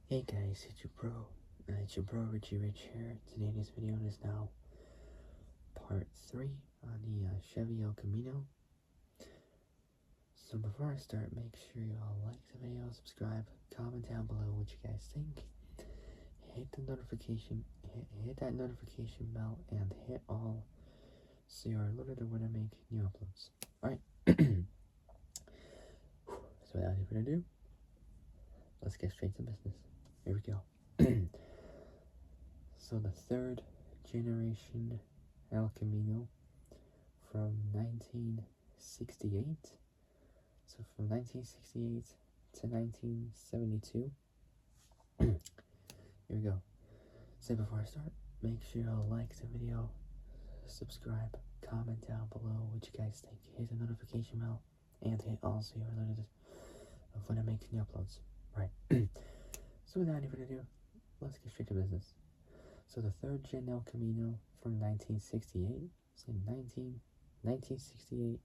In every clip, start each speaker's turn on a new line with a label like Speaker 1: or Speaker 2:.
Speaker 1: Hey guys, it's your bro Richie Rich here. Today's video is now part 3 on the Chevy El Camino. So before I start, make sure you all like the video, subscribe, comment down below what you guys think. Hit the notification, hit that notification bell, and hit all so you're alerted when I make new uploads. Alright, so without any further ado, let's get straight to business. Here we go. So the third generation El Camino from 1968. So from 1968 to 1972. Here we go. So before I start, make sure you like the video, subscribe, comment down below what you guys think, hit the notification bell, and hit all so you're alerted of when I make new uploads. Right. So without any further ado, let's get straight to business. So the third gen El Camino from 1968, say 1968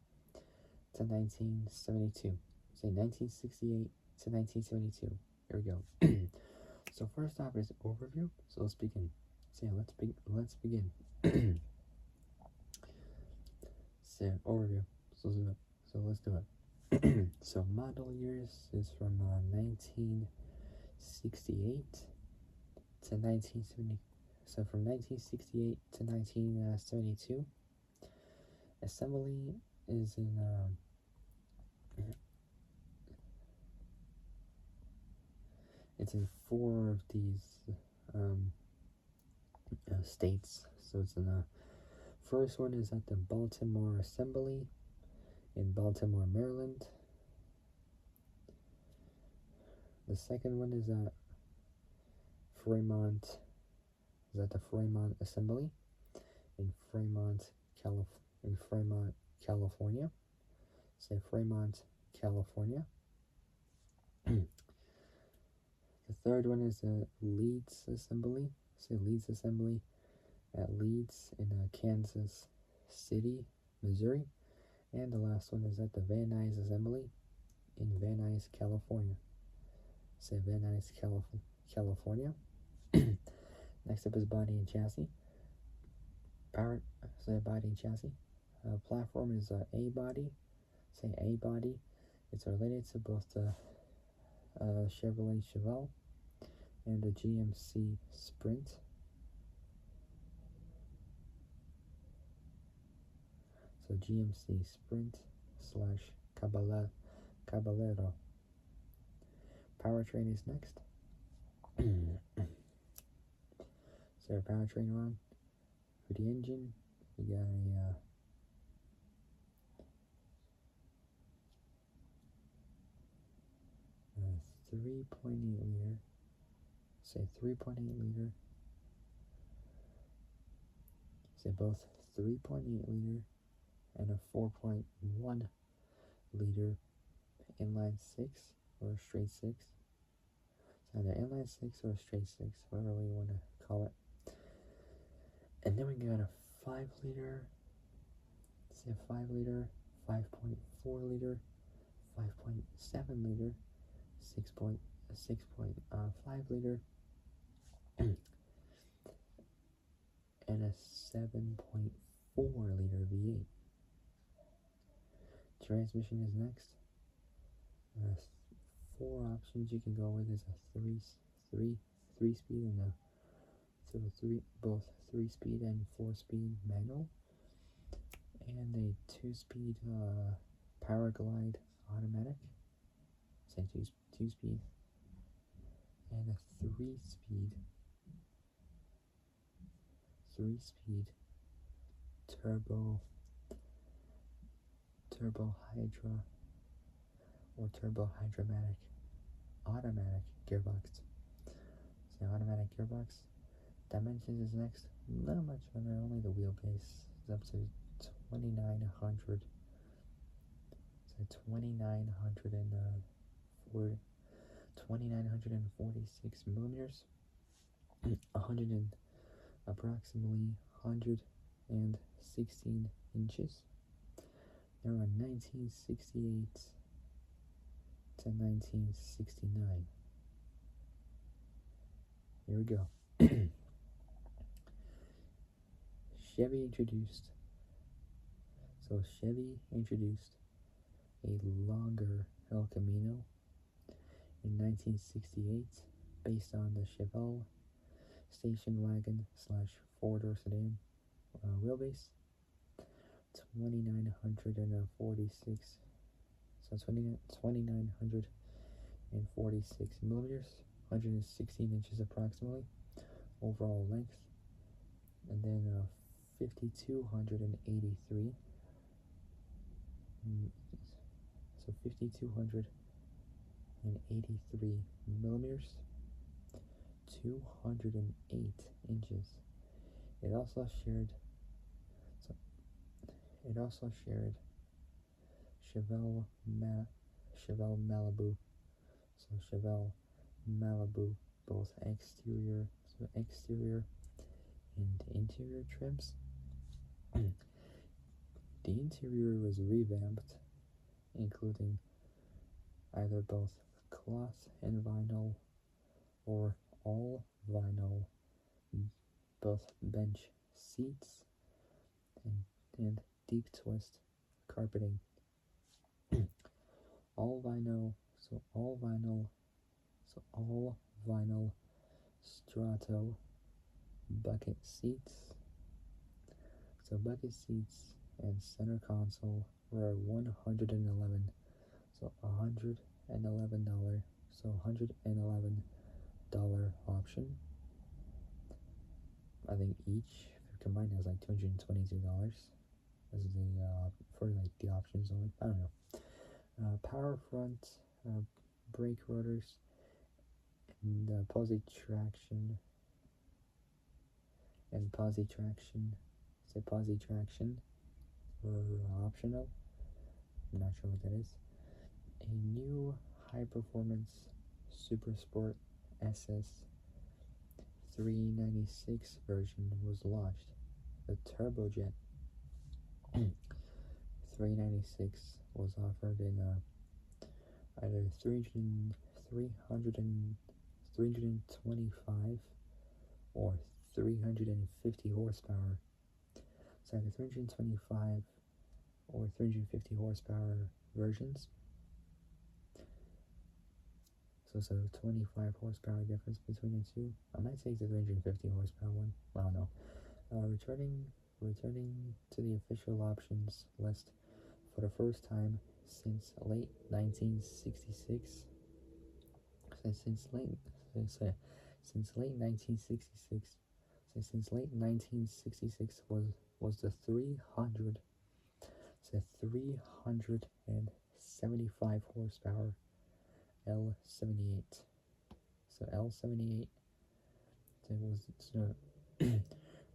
Speaker 1: to 1972. Say 1968 to 1972. Here we go. So first off is overview. So let's begin. So yeah, let's begin. So overview. So let's do it. So model years is from 1968 to 1970. So from 1968 to 1972. Assembly is in it's in 4 of these states. So it's in the first one is at the Baltimore Assembly in Baltimore, Maryland. The second one is at Fremont. Is at the Fremont Assembly in Fremont, California. Say Fremont, California. The third one is at Leeds Assembly. Say Leeds Assembly at Leeds in Kansas City, Missouri. And the last one is at the Van Nuys Assembly in Van Nuys, California. Say Van Nuys, California. Next up is body and chassis. Power, say body and chassis. Platform is A body. Say A body. It's related to both the Chevrolet Chevelle and the GMC Sprint. So GMC Sprint / Caballero. Powertrain is next. So our powertrain around for the engine, we got a 3.8 liter. Say 3.8 liter. Say both 3.8 liter and a 4.1 liter inline 6 or a straight 6. So either inline 6 or a straight 6, whatever you want to call it. And then we got a 5 liter, say 5 liter, 5.4 liter, 5.7 liter, 6.5 liter, and a 7.4 liter V8. Transmission is next. 4 options you can go with is a 3 speed and both 3 speed and 4 speed manual, and a 2 speed power glide automatic. Say 2 speed, and a 3 speed turbo hydra or turbo hydromatic automatic gearbox. So automatic gearbox. Dimensions is next. Not much on there, only the wheelbase is up to 2,900. So 2,946 millimeters. Approximately 116 inches. They're on 1968 to 1969. here we go. Chevy introduced a longer El Camino in 1968 based on the Chevelle station wagon slash four-door sedan wheelbase, 2,946, so 2,946 millimeters, 116 inches approximately, overall length, and then 5,283, so 5,283 millimeters, 208 inches. It also shared Chevelle Malibu, both exterior and interior trims. The interior was revamped, including either both cloth and vinyl or all vinyl, both bench seats and deep twist carpeting. all vinyl strato bucket seats. So bucket seats and center console were at $111. So $111. So $111 option. I think each combined is like $222. This is for like the options only. I don't know. Power front, brake rotors, and posi traction. Were optional. I'm not sure what that is. A new high performance Super Sport SS 396 version was launched. The Turbojet 396 was offered in either 325 or 350 horsepower. So either 325 or 350 horsepower versions. So it's a 25 horsepower difference between the two. I might take the 350 horsepower one. I don't know. Returning to the official options list for the first time since late 1966. Since late 1966 was the 375 horsepower L78. So L78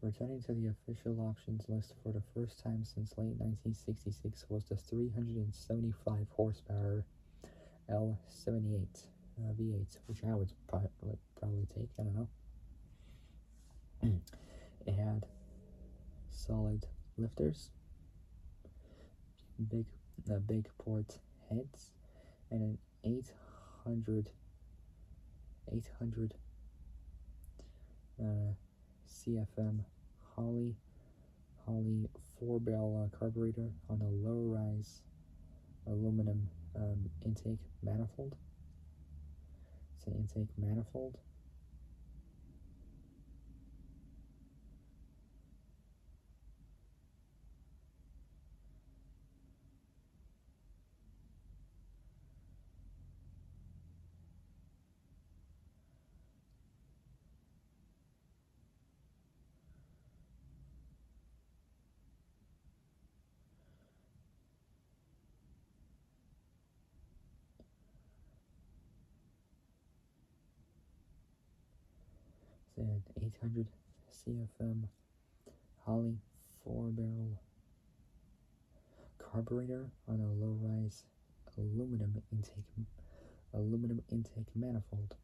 Speaker 1: returning to the official options list for the first time since late 1966 was the 375 horsepower L78 V8, which I would probably take. I don't know. It had solid lifters, big port heads, and an 800 CFM Holley 4-barrel carburetor on a low-rise aluminum intake manifold. It's an intake manifold. An 800 CFM Holley 4-barrel carburetor on a low-rise aluminum intake manifold.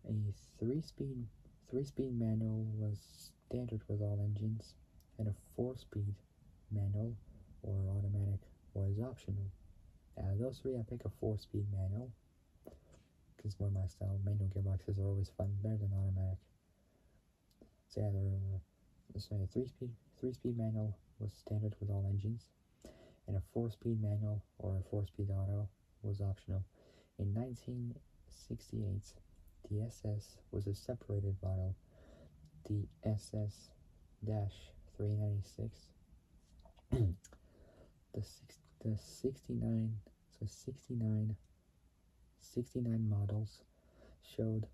Speaker 1: A three-speed manual was standard with all engines, and a 4-speed manual or automatic was optional. Out of those three, I pick a 4-speed manual. because more my style. Manual gearboxes are always fun, better than automatic. So yeah, a three-speed manual was standard with all engines, and a four-speed manual or a four-speed auto was optional. In 1968, the SS was a separated model, the SS-396. The 69 models showed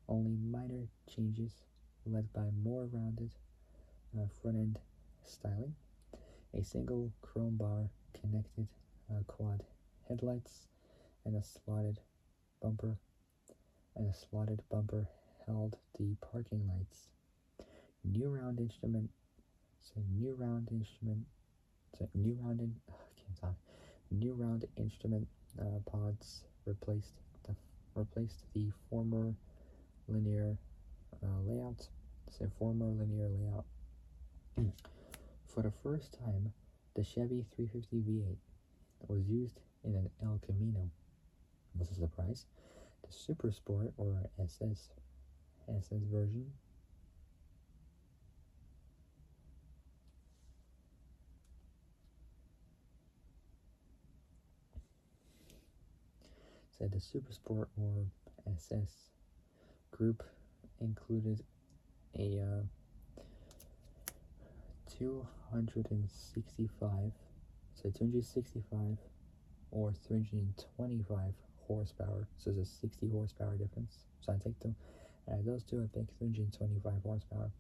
Speaker 1: only minor changes, led by more rounded front-end styling, a single chrome bar connected quad headlights, and a slotted bumper held the parking lights. New round instrument so new round instrument so new rounded I can't talk. New round instrument pods replaced the former linear layout. For the first time, the Chevy 350 V8 was used in an El Camino. Was a surprise. The Super Sport or SS version said the Super Sport or SS group included a 265 or 325 horsepower. So there's a 60 horsepower difference. So I take them, those two, I pick 325 horsepower.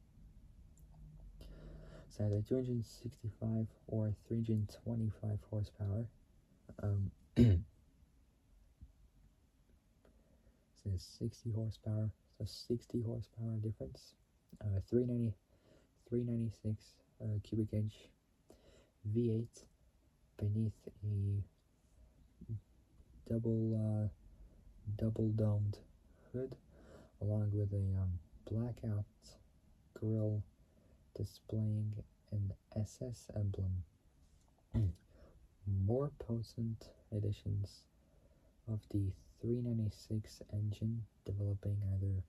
Speaker 1: So either 265 or 325 horsepower. So 60 horsepower. So 60 horsepower difference. 396 cubic inch V8 beneath a double domed hood, along with a blackout grille displaying an SS emblem. More potent editions of the 396 engine, developing either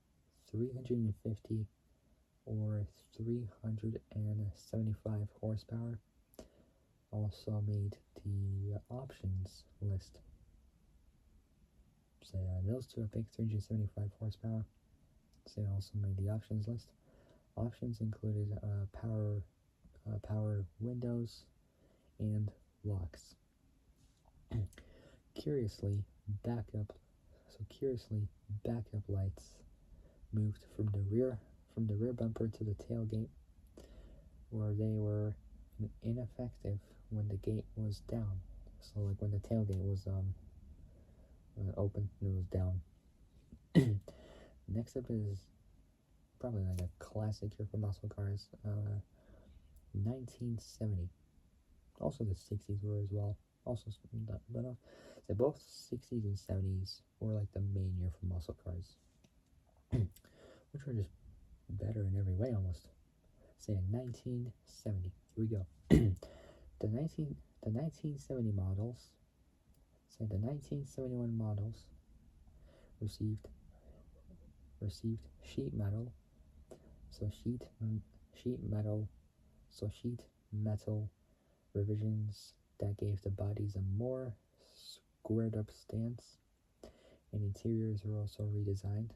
Speaker 1: 350 or 375 horsepower, also made the options list. So those two I picked 375 horsepower. So also made the options list. Options included power windows and locks. Curiously, backup lights moved from the rear bumper to the tailgate, where they were ineffective when the gate was down. So like when the tailgate was open, it was down. Next up is probably like a classic here for muscle cars. 1970. Also the 60s were as well. Also, but so both 60s and 70s were like the main year for muscle cars, which were just better in every way almost. Say in 1970. Here we go. The 1970 models. Say the 1971 models received sheet metal. So sheet metal revisions that gave the bodies a more squared up stance, and interiors were also redesigned.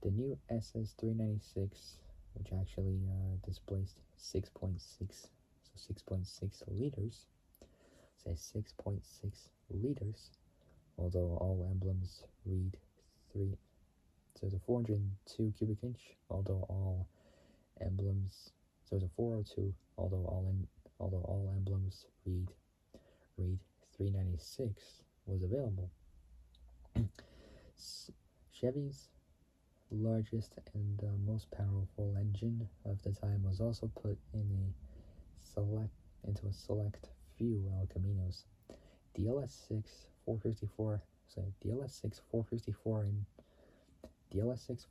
Speaker 1: The new SS396, which actually displaced 6.6 liters, say 6.6 liters, although all emblems read 3. So it's a 402 cubic inch, although all emblems. So it's a 402, although all emblems read 396 was available. Chevy's largest and most powerful engine of the time was also put into a select few El Caminos. The LS6 454, the LS6 454 and the LS6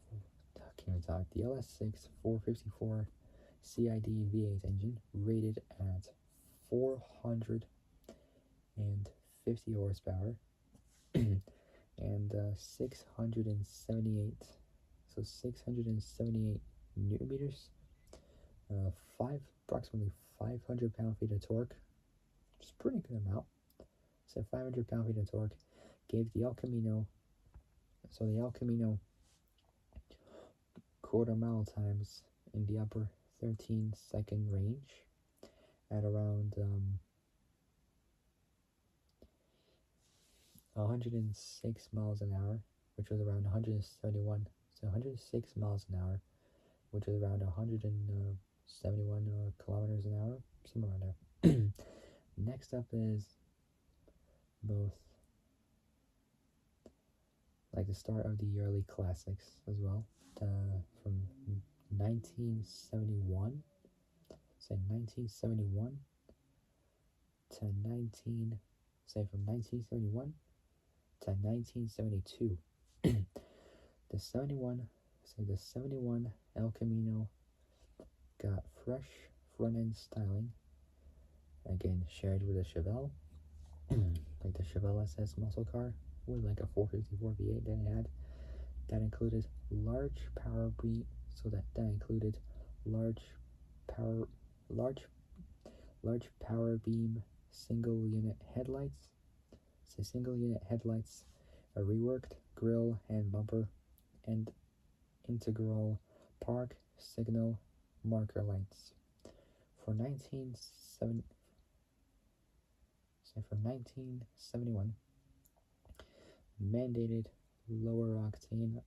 Speaker 1: 454 CID V8 engine rated at 450 horsepower and 678, so 678 newton meters, approximately 500 pound-feet of torque, which is a pretty good amount. So 500 pound-feet of torque gave the El Camino, so the El Camino quarter-mile times in the upper 13-second range at around 106 miles an hour, which was around 171. So 106 miles an hour, which was around 171 kilometers an hour, somewhere around there. Next up is both like the start of the early classics as well, from 1971. Say 1971 to 19, say from 1971 to 1972. The 71 El Camino got fresh front-end styling, again shared with a Chevelle, like the Chevelle SS muscle car with like a 454 V8 that it had. That included large power beam, so that included large power beam single unit headlights. So single unit headlights, a reworked grille and bumper, and integral park signal marker lights. From 1971, mandated lower octane,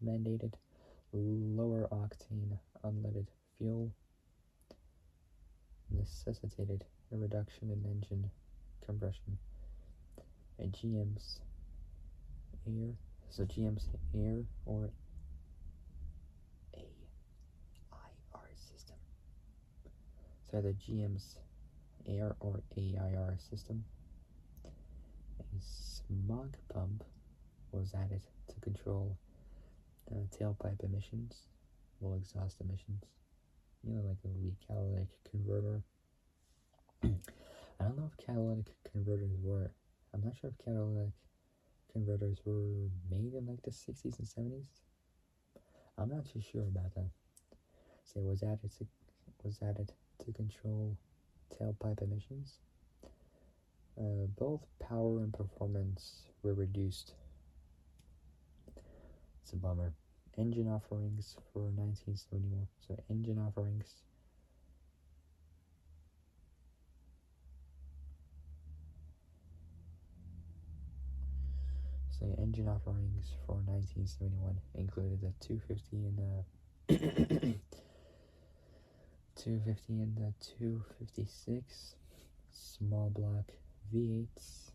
Speaker 1: mandated lower octane unleaded fuel necessitated a reduction in engine compression. And GM's air or AIR system. So the GM's air or AIR system. A smog pump was added to control tailpipe emissions, well, exhaust emissions. You know, like a catalytic converter. I don't know if catalytic converters were. I'm not sure if catalytic converters were made in like the 60s and 70s. I'm not too sure about that. So it was added to control tailpipe emissions. Both power and performance were reduced. It's a bummer. Engine offerings for 1971. So engine offerings. So engine offerings for 1971 included the 250 and the 250 and the 256 small block V8s.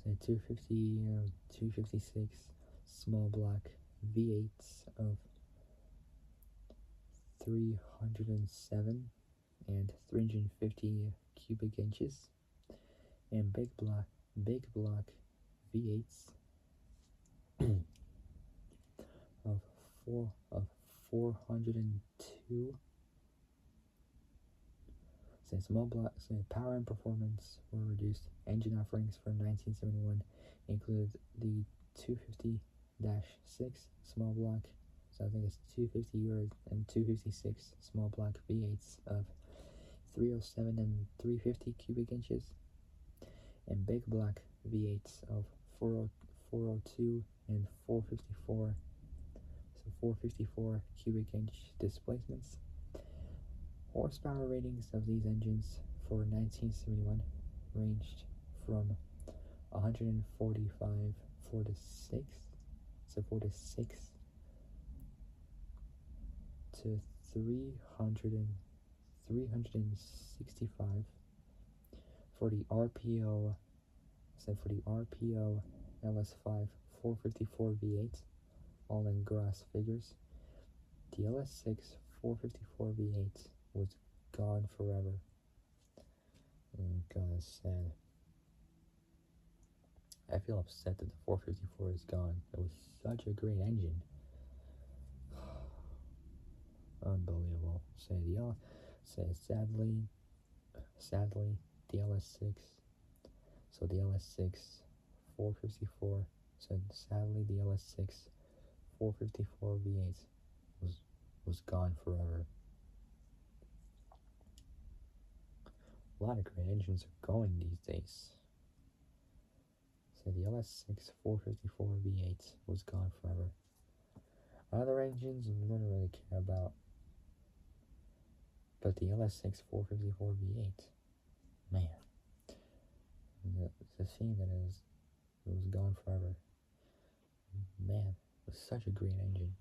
Speaker 1: So 256 small block V8s of 307 and 350 cubic inches, and big block V8s of 402. So small block, so power and performance were reduced. Engine offerings for 1971 included the 250-6 small block. So I think it's 250 and 256 small block V8s of 307 and 350 cubic inches, and big block V8s of 402 and 454, so 454 cubic inch displacements. Horsepower ratings of these engines for 1971 ranged from 145 4 to 6, so 4 to 6 to 365 for the RPO, so for the RPO LS5 454 V8, all in gross figures. The LS6 454 V8 was gone forever. Oh God, that's sad. I feel upset that the 454 is gone. It was such a great engine. Unbelievable. Sadly, the LS6. So the LS6 454. So sadly, the LS6 454 V8 was gone forever. A lot of great engines are going these days. So the LS6 454 V8 was gone forever. Other engines we don't really care about, but the LS6 454 V8, man, it's a shame that it was gone forever. Man, it was such a great engine.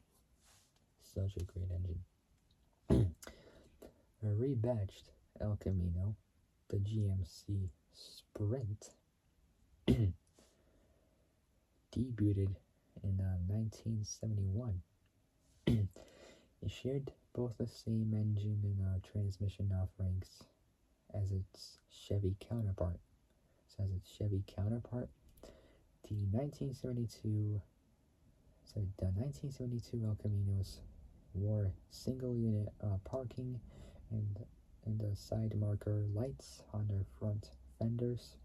Speaker 1: Such a great engine. A rebadged El Camino, the GMC Sprint, debuted in 1971. It shared both the same engine and transmission offerings as its Chevy counterpart. So as its Chevy counterpart, the 1972 El Caminos wore single unit parking and the side marker lights on their front fenders.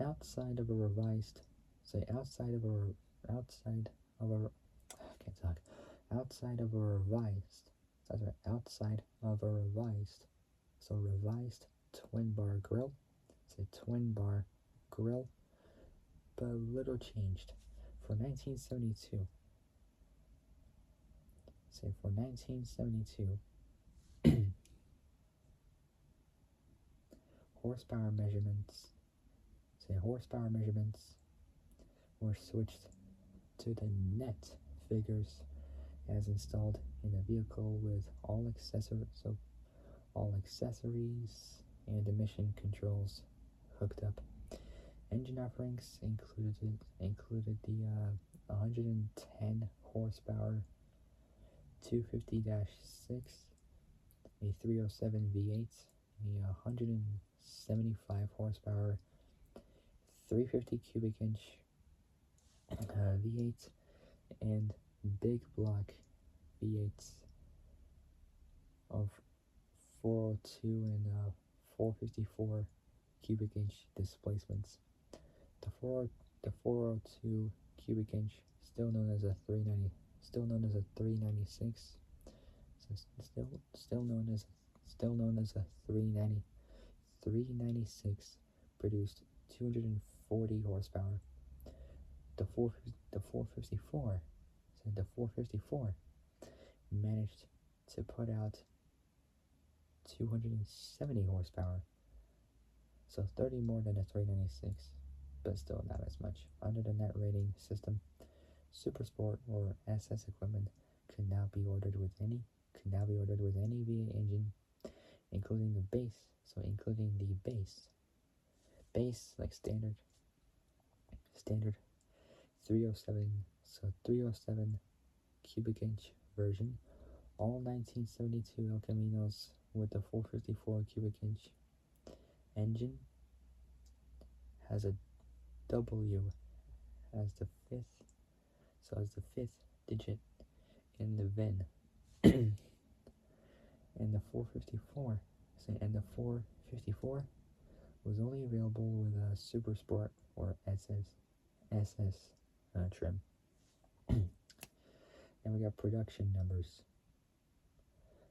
Speaker 1: Outside of a revised, say outside of a I can't talk. Outside of a revised, outside of a revised, so revised twin bar grill. It's a twin bar grill, but a little changed for 1972. Say for 1972, horsepower measurements. Horsepower measurements were switched to the net figures as installed in a vehicle with all accessories and emission controls hooked up. Engine offerings included the 110 horsepower 250-6, a 307 V8, a 175 horsepower 350 cubic inch V8, and big block V8s of 402 and 454 cubic inch displacements. The 402 cubic inch, still known as a 396, so still known as a 396, produced 240 horsepower. The 454 managed to put out 270 horsepower, so 30 more than a 396, but still not as much. Under the net rating system, Super Sport or SS equipment could now be ordered with any V8 engine, including the base. So including the base like standard 307, so 307 cubic inch version. All 1972 El Caminos with the 454 cubic inch engine has a W as the fifth digit in the VIN. And the 454 was only available with a Super Sport or SS trim. And we got production numbers.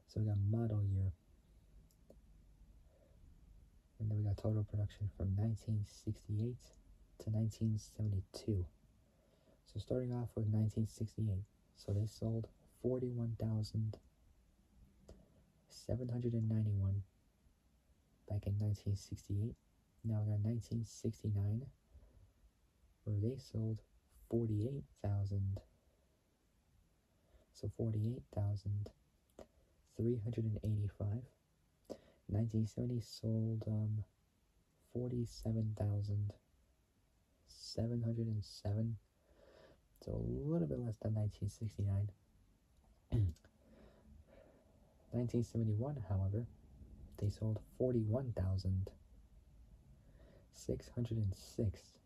Speaker 1: So we got model year, and then we got total production from 1968 to 1972. So starting off with 1968, so they sold 41,791 back in 1968. Now we got 1969, where they sold 48,000. So 48,385. 1970 sold 47,707. So a little bit less than 1969. 1971, however, they sold 41,606.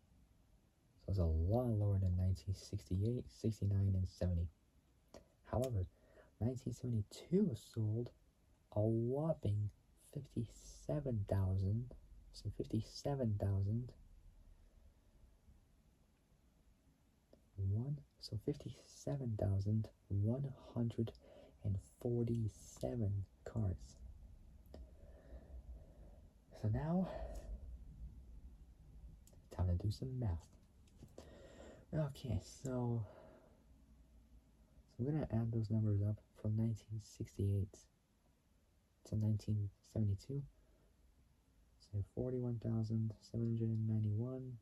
Speaker 1: So it's a lot lower than 1968, 69, and 70. However, 1972 sold a whopping 57,000. So 57,000. So 57,147 cars. So now, time to do some math. Okay, so I'm gonna add those numbers up from 1968 to 1972. So 41,791.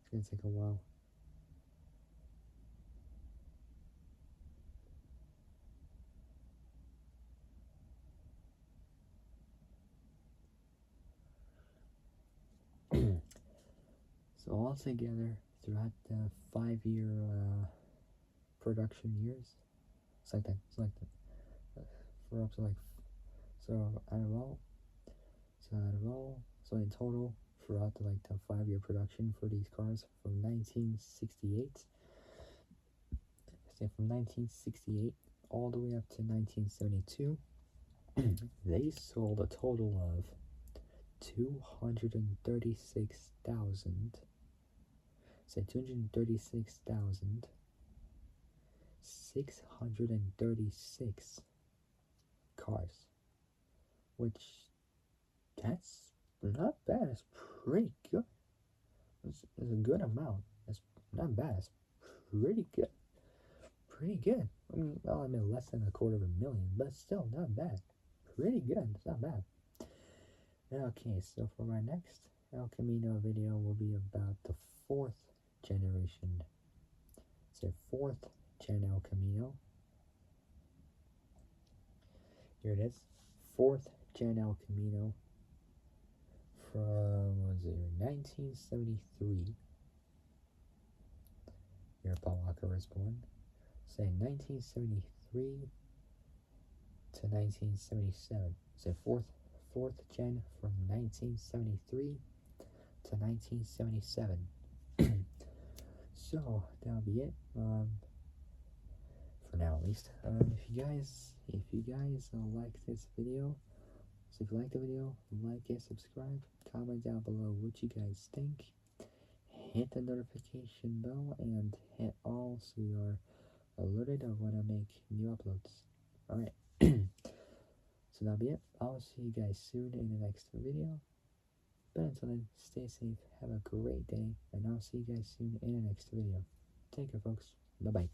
Speaker 1: It's gonna take a while. So altogether, throughout the 5-year production years, it's like that. For up to like, so out of all, so in total, throughout the 5-year production for these cars from 1968, say from 1968 all the way up to 1972, they sold a total of 236,000. Say 236,636 cars, which that's not bad. It's pretty good. It's a good amount. It's not bad. It's pretty good. Pretty good. I mean, well, I mean less than 250,000, but still not bad. Pretty good. It's not bad. Okay, so for my next El Camino video will be about the 4th generation. It's a 4th gen El Camino. Here it is. 4th gen El Camino from, 1973. Year Paul Walker was born. Say 1973 to 1977. Say fourth gen from 1973 to 1977. So that'll be it. For now at least. If you guys like this video, so if you like the video, like it, subscribe, comment down below what you guys think. Hit the notification bell and hit all so you are alerted of when I make new uploads. Alright. So that'll be it. I'll see you guys soon in the next video. But until then, stay safe, have a great day, and I'll see you guys soon in the next video. Take care, folks. Bye-bye.